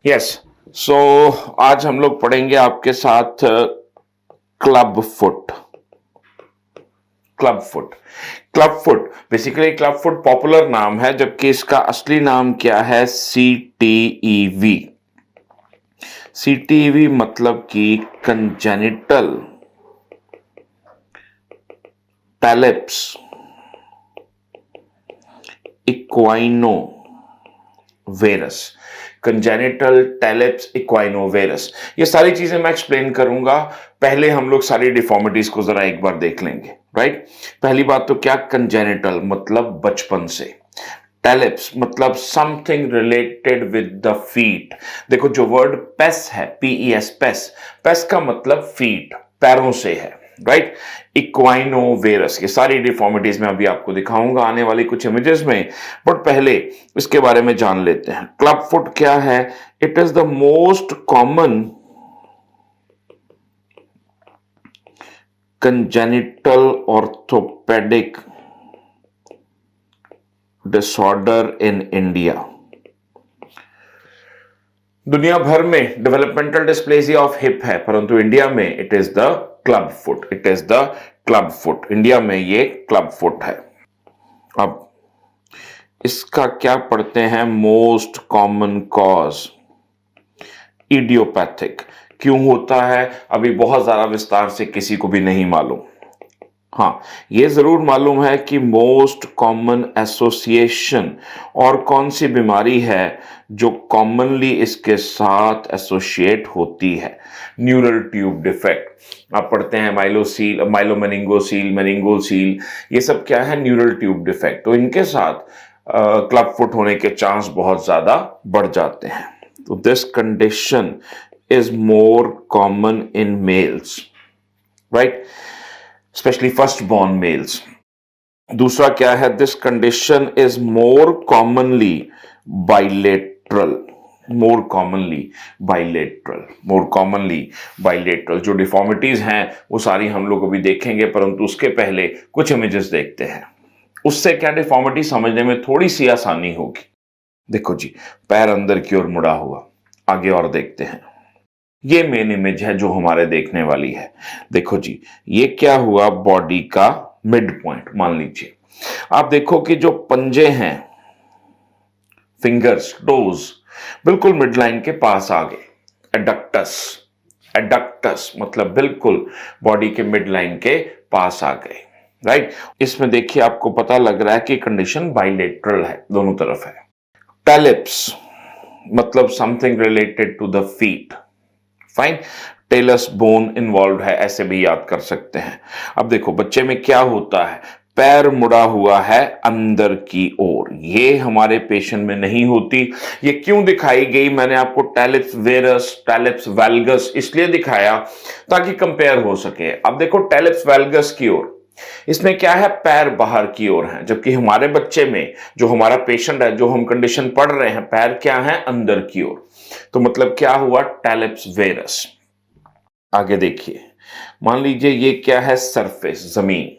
Yes. सो आज हम लोग पढ़ेंगे आपके साथ club foot. Club foot club foot basically club foot popular नाम है, जबकि इसका असली नाम क्या है? CTEV। CTEV मतलब कि कंजेनिटल टैलेप्स इक्वाइनो वेरस। कंजेनिटल टैलेप्स इक्वाइनोवेरस, ये सारी चीजें मैं एक्सप्लेन करूंगा। पहले हम लोग सारी डिफॉर्मिटीज को जरा एक बार देख लेंगे, राइट। पहली बात तो क्या, कंजेनिटल मतलब बचपन से, टैलेप्स मतलब something related with the feet. देखो जो वर्ड पेस है, PES, पेस, पेस का मतलब फीट, पैरों से है, राइट। इक्वाइनोवेरस, ये सारी डिफॉर्मिटीज मैं अभी आपको दिखाऊंगा आने वाली कुछ इमेजेस में, बट पहले इसके बारे में जान लेते हैं। क्लब फुट क्या है? It is the most common congenital orthopaedic disorder in India. दुनिया भर में डेवलपमेंटल डिस्प्लेसिया ऑफ हिप है, परंतु इंडिया में it is the club foot. It is the club foot, India में ये क्लब फुट है। अब इसका क्या पढ़ते हैं? Most common cause idiopathic. क्यों होता है अभी बहुत ज्यादा विस्तार से किसी को भी नहीं मालूम। हाँ, ये जरूर मालूम है कि मोस्ट कॉमन एसोसिएशन और कौन सी बीमारी है जो कॉमनली इसके साथ एसोसिएट होती है? Neural tube defect. आप पढ़ते हैं माइलोसील, माइलोमेनिंगोसील, मेनिंगोसील, ये सब क्या है? Neural tube defect. तो इनके साथ क्लब फुट होने के चांस बहुत ज्यादा बढ़ जाते हैं। तो this condition is more common in males, right, specially first born males. दूसरा क्या है? This condition is more commonly bilateral. More commonly bilateral, more commonly bilateral. जो डिफॉर्मिटीज हैं वो सारी हम लोग अभी देखेंगे, परंतु उसके पहले कुछ इमेजेस देखते हैं। उससे क्या डिफॉर्मिटी समझने में थोड़ी सी आसानी होगी। देखो जी, पैर अंदर की ओर मुड़ा हुआ। आगे और देखते हैं। ये मेन इमेज है जो हमारे देखने वाली है। देखो जी, ये क्या हुआ? बॉडी का मिड पॉइंट मान लीजिए। आप देखो कि जो पंजे हैं, फिंगर्स, टोज, बिल्कुल मिड लाइन के पास आ गए। एडक्टस, एडक्टस मतलब बिल्कुल बॉडी के मिड लाइन के पास आ गए, राइट। इसमें देखिए आपको पता लग रहा है कि कंडीशन बाइलेटरल है, दोनों तरफ है। टैलिप्स मतलब something related to the feet, fine. Talus bone involve है, ऐसे भी याद कर सकते हैं। अब देखो बच्चे में क्या होता है? पैर मुड़ा हुआ है अंदर की ओर, ये हमारे पेशेंट में नहीं होती। ये क्यों दिखाई गई? मैंने आपको टैलिप्स वेरस, टैलिप्स वैल्गस इसलिए दिखाया ताकि कंपेयर हो सके। अब देखो टैलिप्स वैल्गस की ओर, इसमें क्या है? पैर बाहर की ओर हैं, जबकि हमारे बच्चे में जो हमारा पेशेंट है, जो हम कंडीशन पढ़ रहे हैं, पैर क्या है? अंदर की ओर। तो मतलब क्या हुआ? टैलिप्स वेरस। आगे देखिए, मान लीजिए ये क्या है? सरफेस, जमीन,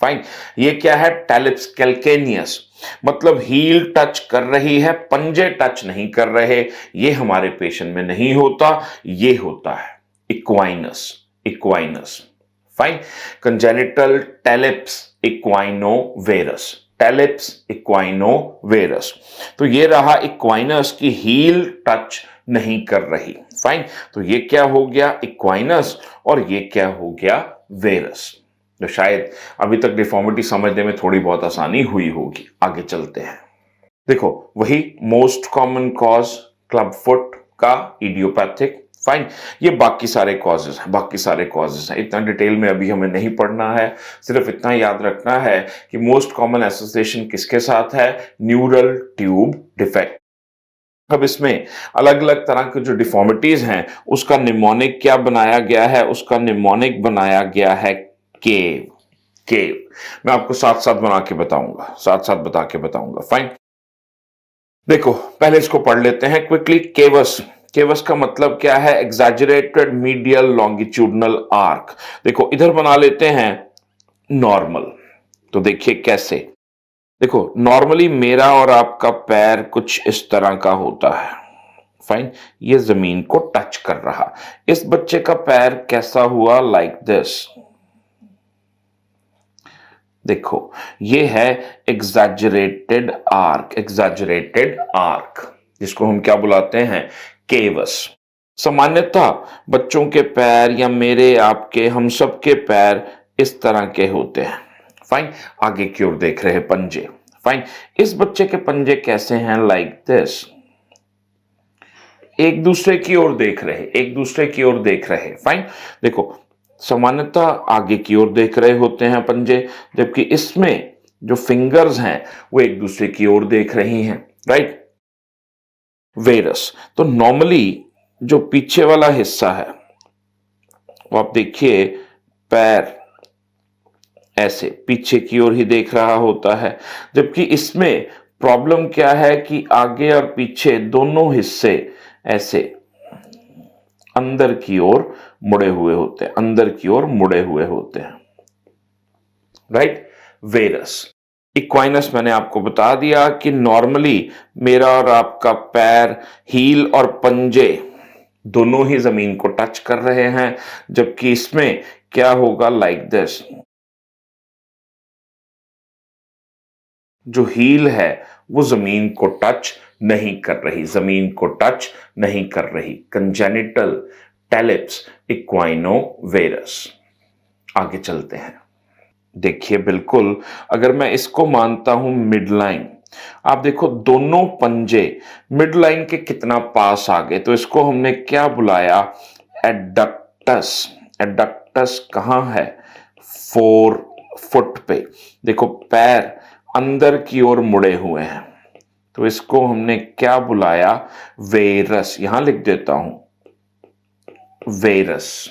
फाइन। ये क्या है? टैलिप्स कैल्केनियस मतलब हील टच कर रही है, पंजे टच नहीं कर रहे। ये हमारे पेशेंट में नहीं होता, ये होता है इक्वाइनस, इक्वाइनस, फाइन। कंजेनिटल टैलिप्स इक्वाइनोवेरस, टैलिप्स इक्वाइनोवेरस। तो ये रहा इक्वाइनस की हील टच नहीं कर रही, फाइन। तो ये क्या हो गया? इक्वाइनस, और ये क्या हो गया? वेरस। तो शायद अभी तक डिफॉर्मिटी समझने में थोड़ी बहुत आसानी हुई होगी। आगे चलते हैं। देखो वही most common cause club foot का इडियोपैथिक, फाइन। ये बाकी सारे कॉजेज हैं, बाकी सारे कॉजेज हैं, इतना डिटेल में अभी हमें नहीं पढ़ना है। सिर्फ इतना याद रखना है कि मोस्ट कॉमन एसोसिएशन किसके साथ है? Neural tube defect. अब इसमें अलग अलग तरह की जो डिफॉर्मिटीज हैं उसका निमोनिक क्या बनाया गया है? उसका निमोनिक बनाया गया है केव, केव। मैं आपको साथ साथ बना के बताऊंगा, साथ साथ बता के बताऊंगा, फाइन। देखो पहले इसको पढ़ लेते हैं क्विकली। केवस, केवस का मतलब क्या है? Exaggerated medial longitudinal arc. देखो इधर बना लेते हैं नॉर्मल। तो देखिए कैसे। देखो नॉर्मली मेरा और आपका पैर कुछ इस तरह का होता है, फाइन, ये जमीन को टच कर रहा। इस बच्चे का पैर कैसा हुआ? Like this. देखो, ये है एग्जैजरेटेड आर्क, एग्जैजरेटेड आर्क, जिसको हम क्या बुलाते हैं? केवस। सामान्यतः बच्चों के पैर या मेरे, आपके, हम सब के पैर इस तरह के होते हैं। फाइन, आगे की ओर देख रहे पंजे। फाइन, इस बच्चे के पंजे कैसे हैं? लाइक दिस, एक दूसरे की ओर देख रहे, एक दूसरे की ओर देख रहे। फाइन, देखो, सामान्यतः आगे की ओर देख रहे होते हैं पंजे, जबकि इसमें जो फिंगर्स हैं वो एक दूसरे की ओर देख रही हैं। राइट। वेरस, तो नॉर्मली जो पीछे वाला हिस्सा है वो आप देखिए, पैर ऐसे पीछे की ओर ही देख रहा होता है, जबकि इसमें प्रॉब्लम क्या है कि आगे और पीछे दोनों हिस्से ऐसे अंदर की ओर मुड़े हुए होते हैं, अंदर की ओर मुड़े हुए होते हैं। राइट। वेरस। इक्वाइनस मैंने आपको बता दिया कि नॉर्मली मेरा और आपका पैर, हील और पंजे दोनों ही जमीन को टच कर रहे हैं, जबकि इसमें क्या होगा? Like this. जो हील है वो जमीन को टच नहीं कर रही, जमीन को टच नहीं कर रही। Congenital talipes equinovarus. आगे चलते हैं। देखिए, बिल्कुल, अगर मैं इसको मानता हूं मिड लाइन, आप देखो दोनों पंजे मिड लाइन के कितना पास आ गए, तो इसको हमने क्या बुलाया? एडक्टस। एडक्टस कहां है? 4 फुट पे। देखो, पैर अंदर की ओर मुड़े हुए हैं, तो इसको हमने क्या बुलाया? वेरस। यहां लिख देता हूं, वेरस।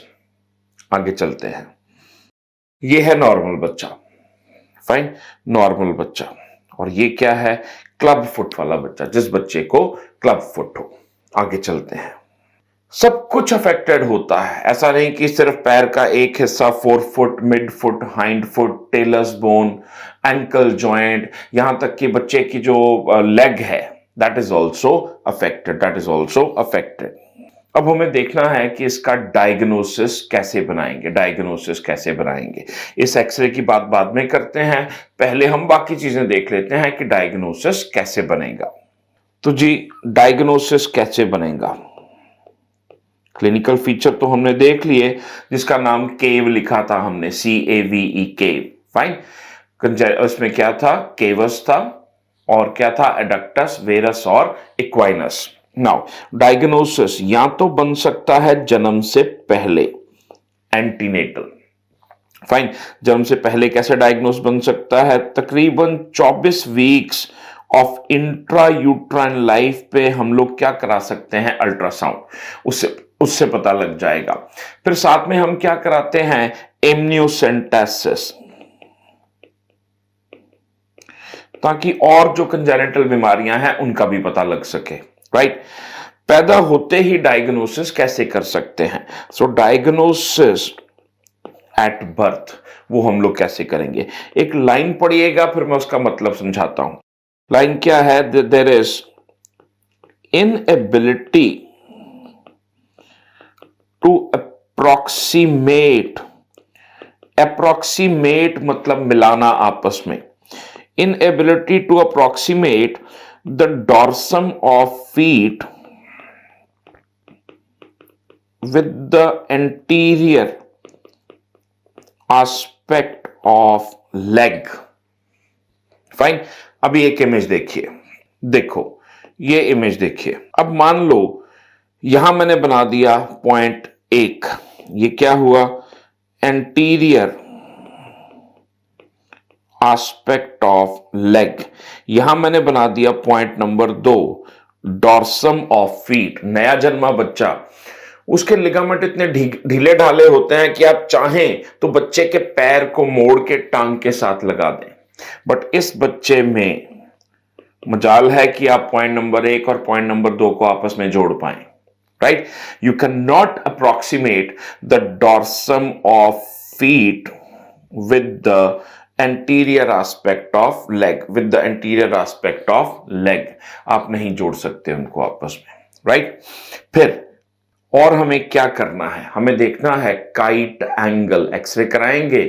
आगे चलते हैं। ये है नॉर्मल बच्चा। फाइन, नॉर्मल बच्चा। और ये क्या है? क्लब फुट वाला बच्चा, जिस बच्चे को क्लब फुट हो। आगे चलते हैं। सब कुछ अफेक्टेड होता है, ऐसा नहीं कि सिर्फ पैर का एक हिस्सा, 4 foot, mid foot, hind foot, talus bone, ankle joint, यहां तक कि बच्चे की जो लेग है, that is also affected, that is also affected. अब हमें देखना है कि इसका डायग्नोसिस कैसे बनाएंगे, डायग्नोसिस कैसे बनाएंगे। इस एक्सरे की बात बाद में करते हैं, पहले हम बाकी चीजें देख लेते हैं कि डायग्नोसिस कैसे बनेगा। तो जी, डायग्नोसिस कैसे बनेगा? क्लिनिकल फीचर तो हमने देख लिए, जिसका नाम केव लिखा था हमने, CAVE, केव। फाइन, उसमें क्या था? केवस था, और क्या था? एडक्टस, वेरस और इक्वाइनस। नाउ, डायग्नोसिस या तो बन सकता है जन्म से पहले, एंटीनेटल। फाइन, जन्म से पहले कैसे डायग्नोस बन सकता है? तकरीबन 24 weeks of intra uterine life पे हम लोग क्या करा सकते हैं? अल्ट्रासाउंड, उससे उससे पता लग जाएगा। फिर साथ में हम क्या कराते हैं? एमनियोसेंटेसिस, ताकि और जो कंजेनिटल बीमारियां हैं उनका भी पता लग सके। राइट। पैदा होते ही डायग्नोसिस कैसे कर सकते हैं? सो डायग्नोसिस एट बर्थ, वो हम लोग कैसे करेंगे? एक लाइन पढ़िएगा, फिर मैं उसका मतलब समझाता हूं। लाइन क्या है? There is inability to approximate, approximate मतलब मिलाना आपस में, inability to approximate the dorsum of feet with the anterior aspect of leg. Fine, अभी एक इमेज देखिए, देखो ये इमेज देखिए। अब मान लो यहां मैंने बना दिया पॉइंट 1, ये क्या हुआ? Anterior aspect of leg. यहां मैंने बना दिया point number 2, dorsum of feet. नया जन्मा बच्चा, उसके लिगामेंट इतने ढीले ढाले होते हैं कि आप चाहें तो बच्चे के पैर को मोड़ के टांग के साथ लगा दें, बट इस बच्चे में मजाल है कि आप पॉइंट नंबर 1 और पॉइंट नंबर 2 को आपस में जोड़ पाएं। Right, you can not approximate the dorsum of feet with the anterior aspect of leg, with the anterior aspect of leg. आप नहीं जोड़ सकते उनको आपस में। राइट। फिर और हमें क्या करना है, हमें देखना है काइट एंगल, एक्सरे कराएंगे,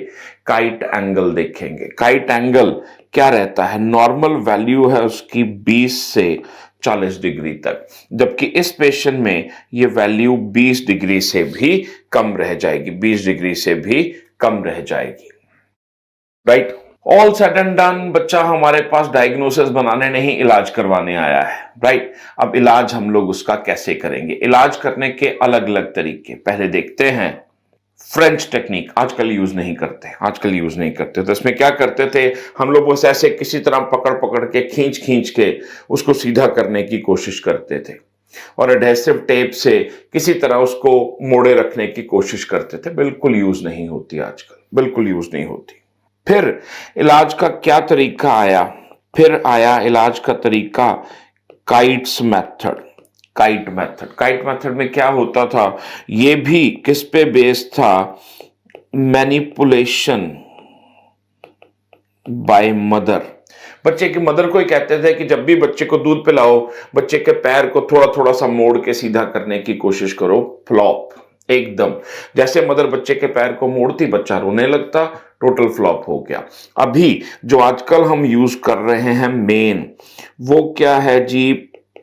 काइट एंगल देखेंगे। काइट एंगल क्या रहता है, नॉर्मल वैल्यू है उसकी 20 से 40 डिग्री तक, जबकि इस पेशेंट में ये वैल्यू 20 डिग्री से भी कम रह जाएगी, 20 डिग्री से भी कम रह जाएगी, right. All said and done, बच्चा हमारे पास डायग्नोसिस बनाने नहीं इलाज करवाने आया है, राइट। अब इलाज हम लोग उसका कैसे करेंगे, इलाज करने के अलग अलग तरीके पहले देखते हैं। फ्रेंच टेक्निक आजकल यूज नहीं करते, आजकल यूज नहीं करते। तो इसमें क्या करते थे हम लोग, बस ऐसे किसी तरह पकड़ पकड़ के खींच खींच के उसको सीधा करने की कोशिश करते थे, और एडहेसिव टेप से किसी तरह उसको मोड़े रखने की कोशिश करते थे। बिल्कुल यूज नहीं होती आजकल, बिल्कुल यूज नहीं होती। फिर इलाज का क्या तरीका आया, फिर आया इलाज का तरीका kites method. Kite method, kite method में क्या होता था, ये भी किस पे बेस्ड था, मैनिपुलेशन बाय मदर। बच्चे की मदर को ही कहते थे कि जब भी बच्चे को दूध पिलाओ, बच्चे के पैर को थोड़ा थोड़ा सा मोड़ के सीधा करने की कोशिश करो, फ्लॉप एकदम। जैसे मदर बच्चे के पैर को मोड़ती, बच्चा रोने लगता, टोटल फ्लॉप हो गया। अभी जो आजकल हम यूज कर रहे हैं मेन, वो क्या है जी,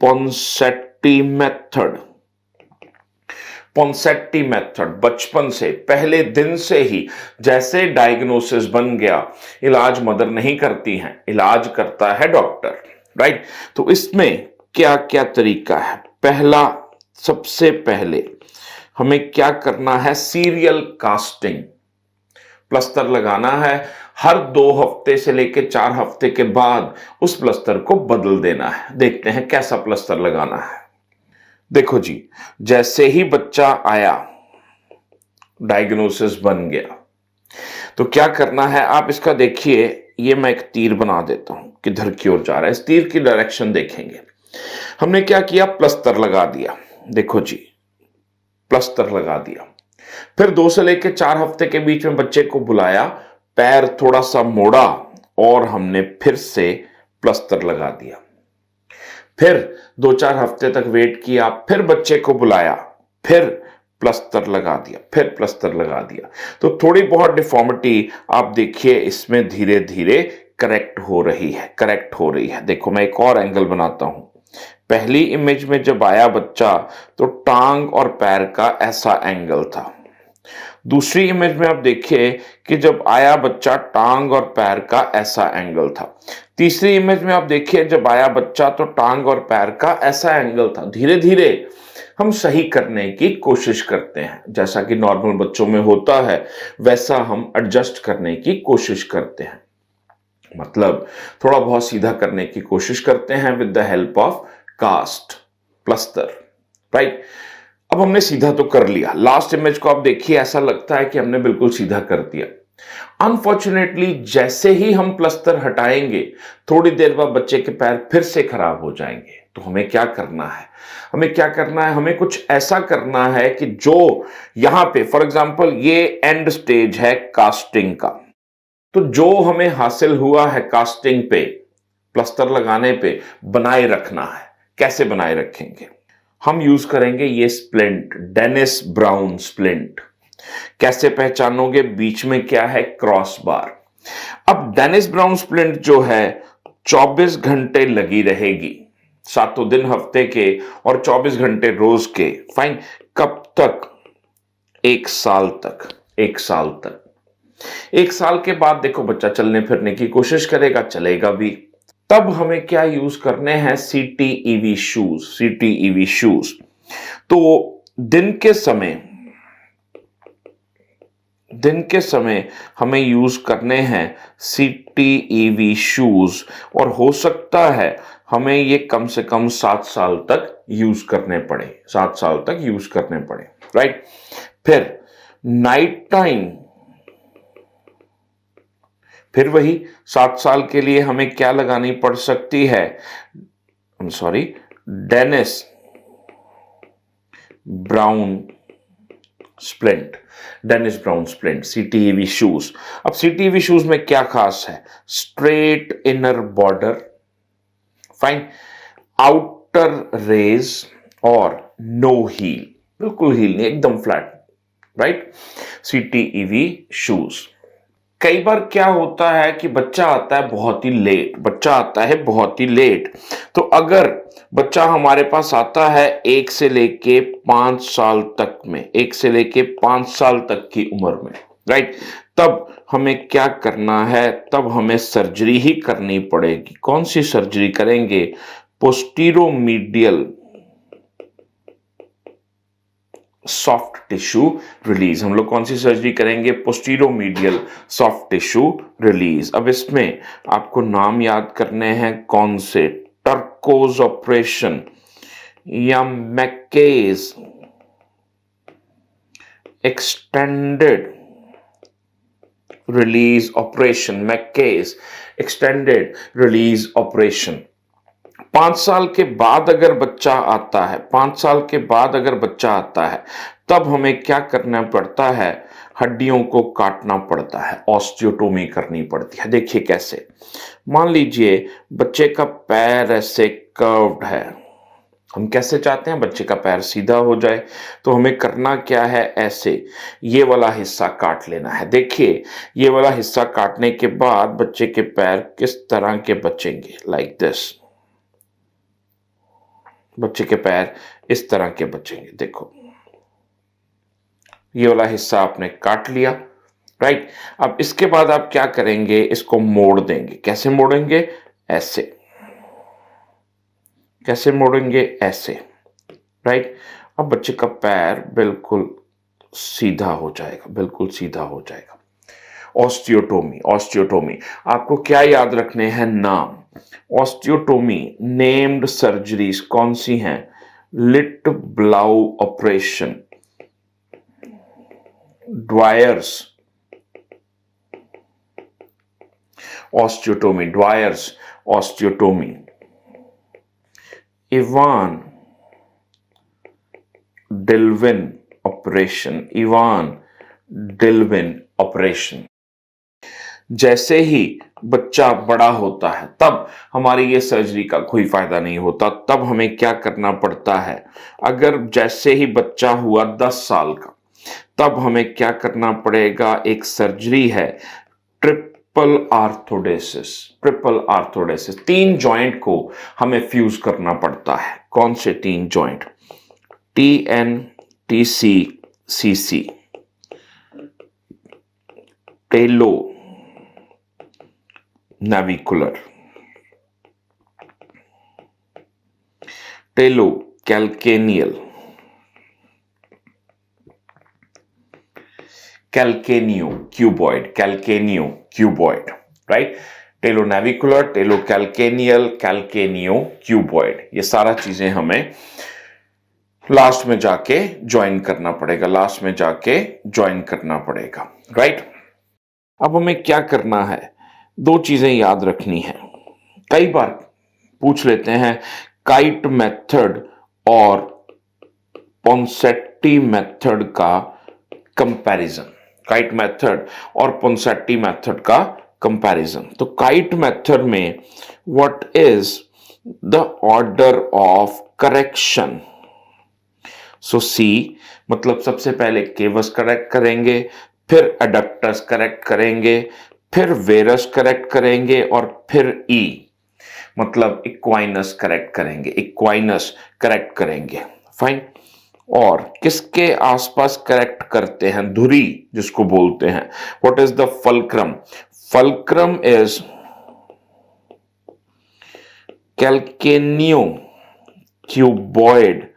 पोंसेट्टी मेथड। पोंसेट्टी मेथड बचपन से, पहले दिन से ही, जैसे डायग्नोसिस बन गया, इलाज मदर नहीं करती हैं, इलाज करता है डॉक्टर, राइट। तो इसमें क्या क्या तरीका है, पहला, सबसे पहले हमें क्या करना है, सीरियल कास्टिंग, प्लस्तर लगाना है। हर 2 हफ्ते से लेकर 4 हफ्ते के बाद उस प्लस्तर को बदल देना है। देखते हैं कैसा प्लस्तर लगाना है। देखो जी, जैसे ही बच्चा आया, डायग्नोसिस बन गया, तो क्या करना है, आप इसका देखिए, ये मैं एक तीर बना देता हूं, किधर की ओर जा रहा है, इस तीर की डायरेक्शन देखेंगे। हमने क्या किया, प्लस्तर लगा दिया, देखो जी, प्लस्तर लगा दिया। फिर 2 से लेकर 4 हफ्ते के बीच में बच्चे को बुलाया, पैर थोड़ा सा मोड़ा और हमने फिर से प्लस्तर लगा दिया। फिर 2-4 हफ्ते तक वेट किया, फिर बच्चे को बुलाया, फिर प्लस्तर लगा दिया, फिर प्लस्तर लगा दिया। तो थोड़ी बहुत डिफॉर्मिटी आप देखिए इसमें धीरे धीरे करेक्ट हो रही है, करेक्ट हो रही है। देखो मैं एक और एंगल बनाता हूं। पहली इमेज में जब आया बच्चा, तो टांग और पैर का ऐसा एंगल था। दूसरी इमेज में आप देखिए कि जब आया बच्चा, टांग और पैर का ऐसा एंगल था। तीसरी इमेज में आप देखिए जब आया बच्चा, तो टांग और पैर का ऐसा एंगल था। धीरे धीरे हम सही करने की कोशिश करते हैं, जैसा कि नॉर्मल बच्चों में होता है वैसा हम एडजस्ट करने की कोशिश करते हैं, मतलब थोड़ा बहुत सीधा करने की कोशिश करते हैं with the help of cast, plaster, right. अब हमने सीधा तो कर लिया, लास्ट इमेज को आप देखिए, ऐसा लगता है कि हमने बिल्कुल सीधा कर दिया। अनफॉर्चुनेटली जैसे ही हम प्लस्तर हटाएंगे, थोड़ी देर बाद बच्चे के पैर फिर से खराब हो जाएंगे। तो हमें क्या करना है, हमें क्या करना है, हमें कुछ ऐसा करना है कि जो यहां पे, फॉर एग्जांपल ये एंड स्टेज है कास्टिंग का, तो जो हमें हासिल हुआ है कास्टिंग पे, प्लस्तर लगाने पे, बनाए रखना है। कैसे बनाए रखेंगे, हम यूज करेंगे ये स्प्लिंट, डेनिस ब्राउन स्प्लिंट। कैसे पहचानोगे, बीच में क्या है, क्रॉस बार। अब डेनिस ब्राउन स्प्लिंट जो है 24 घंटे लगी रहेगी, 7 दिन हफ्ते के और 24 घंटे रोज के, फाइन। कब तक, 1 साल तक, 1 साल तक। 1 साल के बाद देखो बच्चा चलने फिरने की कोशिश करेगा, चलेगा भी। तब हमें क्या यूज करने हैं, सीटीईवी शूज, सीटीईवी शूज। तो दिन के समय हमें यूज करने हैं सीटीईवी शूज, और हो सकता है हमें ये कम से कम 7 साल तक यूज करने पड़े, 7 साल तक यूज करने पड़े, राइट। फिर नाइट टाइम, फिर वही 7 साल के लिए हमें क्या लगानी पड़ सकती है, sorry, Denis Browne splint, Denis Browne splint, CTEV shoes. अब सीटीईवी शूज में क्या खास है, straight inner border, fine, outer raise, और नो हील, बिल्कुल हील नहीं, एकदम फ्लैट, राइट। CTEV shoes. कई बार क्या होता है कि बच्चा आता है बहुत ही लेट, बच्चा आता है बहुत ही लेट। तो अगर बच्चा हमारे पास आता है 1 से लेके 5 साल तक में, 1 से लेके 5 साल तक की उम्र में, राइट, तब हमें क्या करना है? तब हमें सर्जरी ही करनी पड़ेगी। कौन सी सर्जरी करेंगे? पोस्टीरोमीडियल सॉफ्ट टिश्यू रिलीज। हम लोग कौन सी सर्जरी करेंगे? पोस्टीरोमीडियल सॉफ्ट टिश्यू रिलीज। अब इसमें आपको नाम याद करने हैं कौन से? टर्कोज ऑपरेशन या McKay's extended release operation, McKay's extended release operation. 5 साल के बाद अगर बच्चा आता है, 5 साल के बाद अगर बच्चा आता है, तब हमें क्या करना पड़ता है? हड्डियों को काटना पड़ता है, ऑस्टियोटोमी करनी पड़ती है। देखिए कैसे। मान लीजिए बच्चे का पैर ऐसे कर्व्ड है, हम कैसे चाहते हैं बच्चे का पैर सीधा हो जाए, तो हमें करना क्या है? ऐसे ये वाला हिस्सा काट लेना है। देखिए ये वाला हिस्सा काटने के बाद बच्चे के पैर किस तरह के बचेंगे, लाइक दिस। बच्चे के पैर इस तरह के बचेंगे। देखो ये वाला हिस्सा आपने काट लिया, राइट। अब इसके बाद आप क्या करेंगे? इसको मोड़ देंगे। कैसे मोड़ेंगे? ऐसे। कैसे मोड़ेंगे? ऐसे, राइट। अब बच्चे का पैर बिल्कुल सीधा हो जाएगा, बिल्कुल सीधा हो जाएगा। ऑस्टियोटोमी, ऑस्टियोटोमी आपको क्या याद रखने हैं? नाम। ऑस्टियोटोमी नेम्ड सर्जरीज कौन सी हैं? Lichtblau operation, Dwyer's osteotomy, Dwyer's osteotomy, Evans Dillwyn operation, Evans Dillwyn operation. जैसे ही बच्चा बड़ा होता है तब हमारी ये सर्जरी का कोई फायदा नहीं होता। तब हमें क्या करना पड़ता है? अगर जैसे ही बच्चा हुआ 10 साल का, तब हमें क्या करना पड़ेगा? एक सर्जरी है, triple arthrodesis. Triple arthrodesis, 3 joint को हमें फ्यूज करना पड़ता है। कौन से 3 joint? TNTCCC, talo navicular, talocalcaneal, calcaneocuboid, calcaneocuboid, right. Talonavicular, talocalcaneal, calcaneocuboid, ये सारा चीजें हमें लास्ट में जाके ज्वाइन करना पड़ेगा, लास्ट में जाके ज्वाइन करना पड़ेगा, राइट। अब हमें क्या करना है? 2 चीजें याद रखनी है। कई बार पूछ लेते हैं काइट मेथड और पोंसेट्टी मेथड का कंपैरिजन, काइट मेथड और पोंसेट्टी मेथड का कंपैरिजन। तो काइट मेथड में what is the order of correction? So C मतलब सबसे पहले केवस करेक्ट करेंगे, फिर एडक्टस करेक्ट करेंगे, फिर वेरस करेक्ट करेंगे और फिर ई मतलब इक्वाइनस करेक्ट करेंगे, इक्वाइनस करेक्ट करेंगे, फाइन। और किसके आसपास करेक्ट करते हैं? धुरी जिसको बोलते हैं। What is the fulcrum? Fulcrum is calcaneocuboid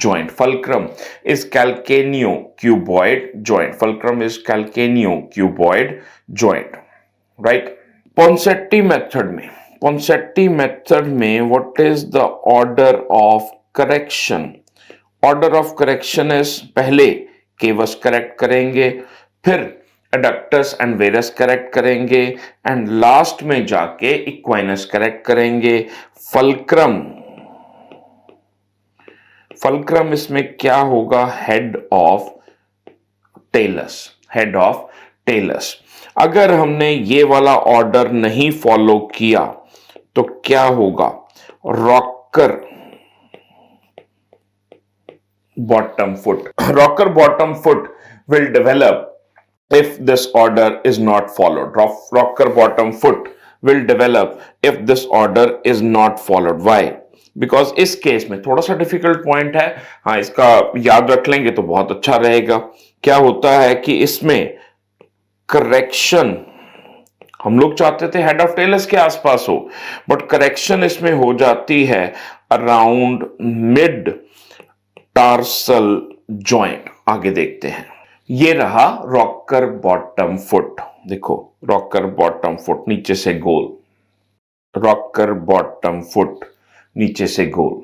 joint. Fulcrum is calcaneo-cuboid joint. Fulcrum is calcaneo-cuboid joint, right? Ponseti method में what is the order of correction? Order of correction is पहले केवस correct करेंगे, फिर adductus and varus correct करेंगे and last में जाके equinus correct करेंगे। Fulcrum इसमें क्या होगा? Head of talus, head of talus. अगर हमने ये वाला ऑर्डर नहीं फॉलो किया तो क्या होगा? Rocker bottom foot. Rocker bottom foot will develop if this order is not followed. Rocker bottom foot will develop if this order is not followed. Why? Because इस केस में थोड़ा सा डिफिकल्ट पॉइंट है, हाँ इसका याद रख लेंगे तो बहुत अच्छा रहेगा। क्या होता है कि इसमें करेक्शन हम लोग चाहते थे हेड ऑफ टेलस के आसपास हो, बट करेक्शन इसमें हो जाती है अराउंड मिड टार्सल जॉइंट। आगे देखते हैं, ये रहा रॉकर बॉटम फुट। देखो रॉकर बॉटम फुट नीचे से गोल, रॉकर बॉटम फुट नीचे से गोल,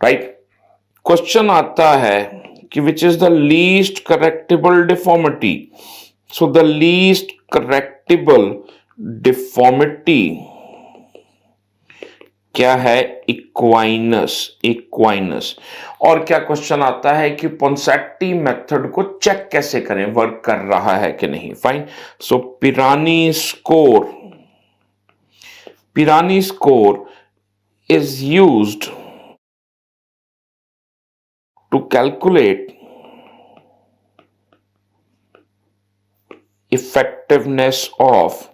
राइट। क्वेश्चन आता है कि which is the least correctable deformity. So the least correctable deformity क्या है? इक्वाइनस, इक्वाइनस। और क्या क्वेश्चन आता है कि पोंसेट्टी मेथड को चेक कैसे करें, वर्क कर रहा है कि नहीं। Fine. So Pirani score is used to calculate effectiveness of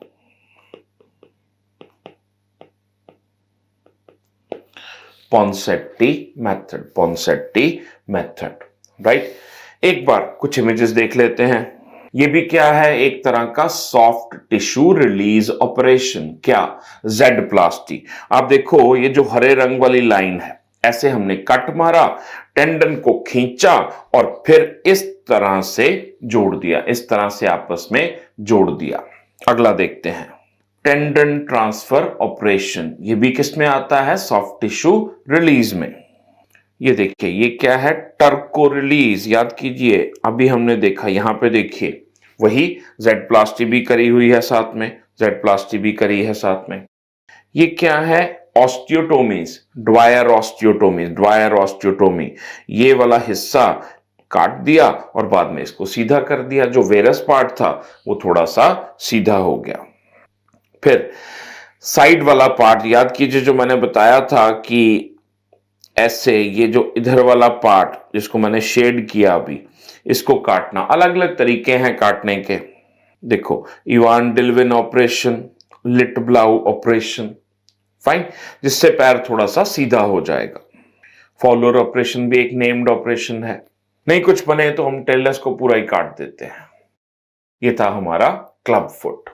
Ponseti method, right. एक बार कुछ इमेजेस देख लेते हैं। ये भी क्या है? एक तरह का सॉफ्ट टिश्यू रिलीज ऑपरेशन। क्या? जेड प्लास्टी। आप देखो ये जो हरे रंग वाली लाइन है, ऐसे हमने कट मारा, टेंडन को खींचा और फिर इस तरह से जोड़ दिया, इस तरह से आपस में जोड़ दिया। अगला देखते हैं, टेंडन ट्रांसफर ऑपरेशन। ये भी किस में आता है? सॉफ्ट टिश्यू रिलीज में। ये देखिए ये क्या है? टर्को रिलीज। याद कीजिए अभी हमने देखा, यहां पे देखिए वही जेड प्लास्टी भी करी हुई है साथ में, जेड प्लास्टी भी करी है साथ में। ये क्या है? ऑस्टियोटोमीज, ड्वायर ऑस्टियोटोमी, ड्वायर ऑस्टियोटोमी। ये वाला हिस्सा काट दिया और बाद में इसको सीधा कर दिया, जो वेरस पार्ट था वो थोड़ा सा सीधा हो गया। फिर साइड वाला पार्ट याद कीजिए, जो मैंने बताया था कि ऐसे ये जो इधर वाला पार्ट जिसको मैंने शेड किया अभी, इसको काटना। अलग अलग तरीके हैं काटने के। देखो Ivan Dillwyn operation, लिटब्लाउ operation, fine, जिससे पैर थोड़ा सा सीधा हो जाएगा। फॉलोर ऑपरेशन भी एक नेम्ड ऑपरेशन है। नहीं कुछ बने तो हम टेलस को पूरा ही काट देते हैं। ये था हमारा क्लब फुट।